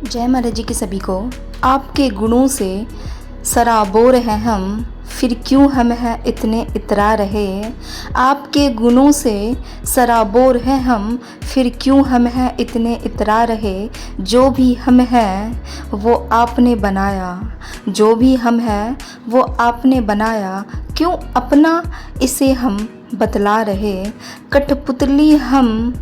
जय महाराज जी के सभी को। आपके गुणों से सराबोर हैं हम, फिर क्यों हम हैं इतने इतरा रहे। आपके गुणों से सराबोर हैं हम, फिर क्यों हम हैं इतने इतरा रहे। जो भी हम हैं वो आपने बनाया, जो भी हम हैं वो आपने बनाया, क्यों अपना इसे हम बतला रहे। कठपुतली हम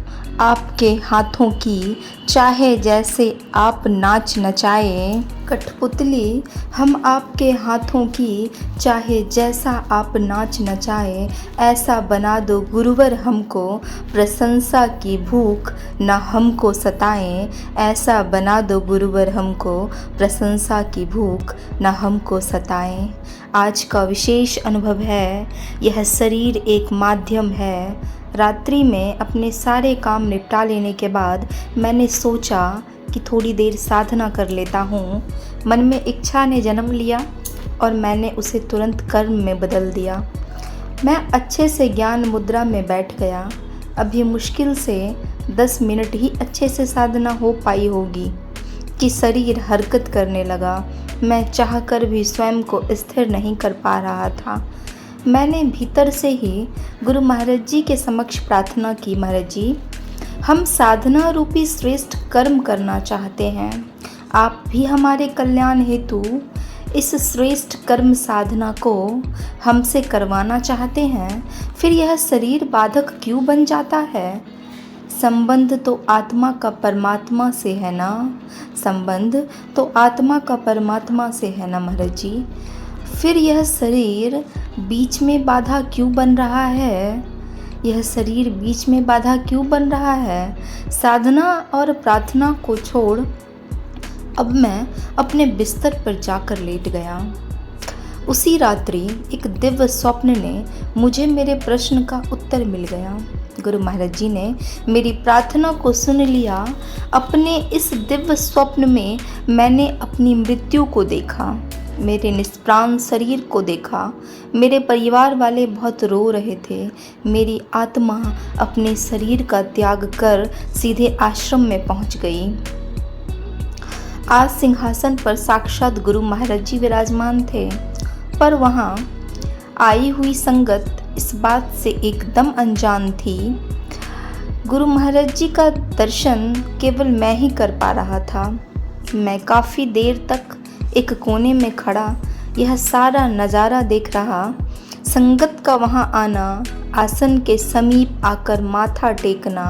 आपके हाथों की, चाहे जैसे आप नाच नचाए। कठपुतली हम आपके हाथों की, चाहे जैसा आप नाच नचाए। ऐसा बना दो गुरुवर हमको, प्रशंसा की भूख न हमको सताए। ऐसा बना दो गुरुवर हमको, प्रशंसा की भूख न हमको सताए। आज का विशेष अनुभव है, यह शरीर एक माध्यम है। रात्रि में अपने सारे काम निपटा लेने के बाद मैंने सोचा कि थोड़ी देर साधना कर लेता हूँ। मन में इच्छा ने जन्म लिया और मैंने उसे तुरंत कर्म में बदल दिया। मैं अच्छे से ज्ञान मुद्रा में बैठ गया। अभी मुश्किल से 10 मिनट ही अच्छे से साधना हो पाई होगी कि शरीर हरकत करने लगा। मैं चाहकर भी स्वयं को स्थिर नहीं कर पा रहा था। मैंने भीतर से ही गुरु महाराज जी के समक्ष प्रार्थना की, महाराज जी हम साधना रूपी श्रेष्ठ कर्म करना चाहते हैं। आप भी हमारे कल्याण हेतु इस श्रेष्ठ कर्म साधना को हमसे करवाना चाहते हैं, फिर यह शरीर बाधक क्यों बन जाता है। संबंध तो आत्मा का परमात्मा से है ना, संबंध तो आत्मा का परमात्मा से है ना महाराज जी। फिर यह शरीर बीच में बाधा क्यों बन रहा है, यह शरीर बीच में बाधा क्यों बन रहा है। साधना और प्रार्थना को छोड़ अब मैं अपने बिस्तर पर जाकर लेट गया। उसी रात्रि एक दिव्य स्वप्न ने मुझे मेरे प्रश्न का उत्तर मिल गया। गुरु महाराज जी ने मेरी प्रार्थना को सुन लिया। अपने इस दिव्य स्वप्न में मैंने अपनी मृत्यु को देखा, मेरे निष्प्राण शरीर को देखा। मेरे परिवार वाले बहुत रो रहे थे। मेरी आत्मा अपने शरीर का त्याग कर सीधे आश्रम में पहुंच गई। आज सिंहासन पर साक्षात गुरु महाराज जी विराजमान थे, पर वहाँ आई हुई संगत इस बात से एकदम अनजान थी। गुरु महाराज जी का दर्शन केवल मैं ही कर पा रहा था। मैं काफ़ी देर तक एक कोने में खड़ा यह सारा नज़ारा देख रहा। संगत का वहाँ आना, आसन के समीप आकर माथा टेकना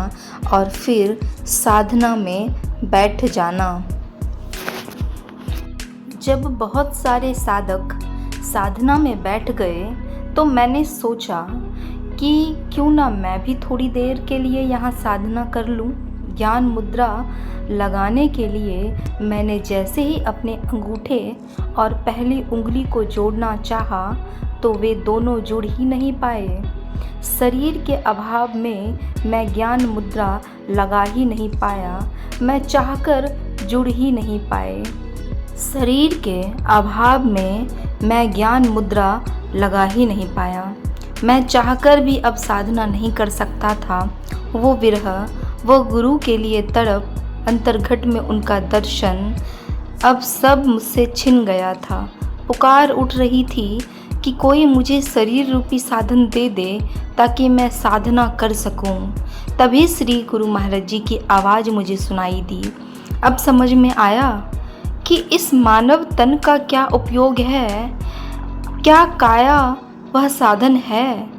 और फिर साधना में बैठ जाना। जब बहुत सारे साधक साधना में बैठ गए तो मैंने सोचा कि क्यों ना मैं भी थोड़ी देर के लिए यहाँ साधना कर लूँ। ज्ञान मुद्रा लगाने के लिए मैंने जैसे ही अपने अंगूठे और पहली उंगली को जोड़ना चाहा तो वे दोनों जुड़ ही नहीं पाए। शरीर के अभाव में मैं ज्ञान मुद्रा लगा ही नहीं पाया। मैं चाहकर जुड़ ही नहीं पाए। शरीर के अभाव में मैं ज्ञान मुद्रा लगा ही नहीं पाया। मैं चाहकर भी अब साधना नहीं कर सकता था। वो विरह, वो गुरु के लिए तड़प, अंतर्घट में उनका दर्शन, अब सब मुझसे छिन गया था। पुकार उठ रही थी कि कोई मुझे शरीर रूपी साधन दे दे ताकि मैं साधना कर सकूं। तभी श्री गुरु महाराज जी की आवाज़ मुझे सुनाई दी। अब समझ में आया कि इस मानव तन का क्या उपयोग है। क्या काया वह साधन है?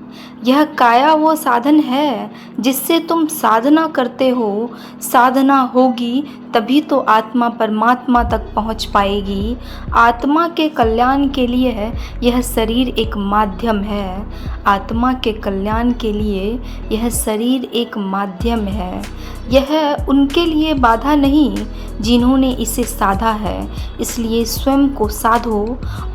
यह काया वो साधन है जिससे तुम साधना करते हो। साधना होगी तभी तो आत्मा परमात्मा तक पहुंच पाएगी। आत्मा के कल्याण के लिए यह शरीर एक माध्यम है। आत्मा के कल्याण के लिए यह शरीर एक माध्यम है। यह उनके लिए बाधा नहीं जिन्होंने इसे साधा है। इसलिए स्वयं को साधो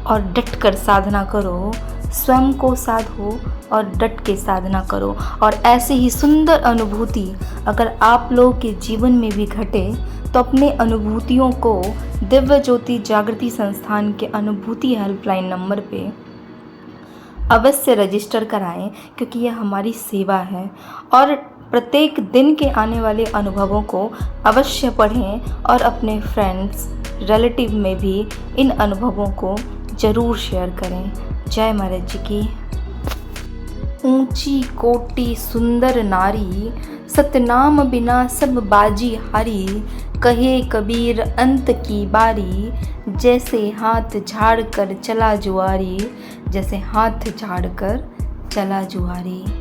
और डट कर साधना करो। स्वयं को साधो और डट के साधना करो। और ऐसी ही सुंदर अनुभूति अगर आप लोगों के जीवन में भी घटे तो अपने अनुभूतियों को दिव्य ज्योति जागृति संस्थान के अनुभूति हेल्पलाइन नंबर पे अवश्य रजिस्टर कराएं, क्योंकि यह हमारी सेवा है। और प्रत्येक दिन के आने वाले अनुभवों को अवश्य पढ़ें और अपने फ्रेंड्स रिलेटिव में भी इन अनुभवों को ज़रूर शेयर करें। जय महाराज जी की। ऊंची कोटि सुंदर नारी, सतनाम बिना सब बाजी हारी। कहे कबीर अंत की बारी, जैसे हाथ झाड़ कर चला जुआरी। जैसे हाथ झाड़ कर चला जुआरी।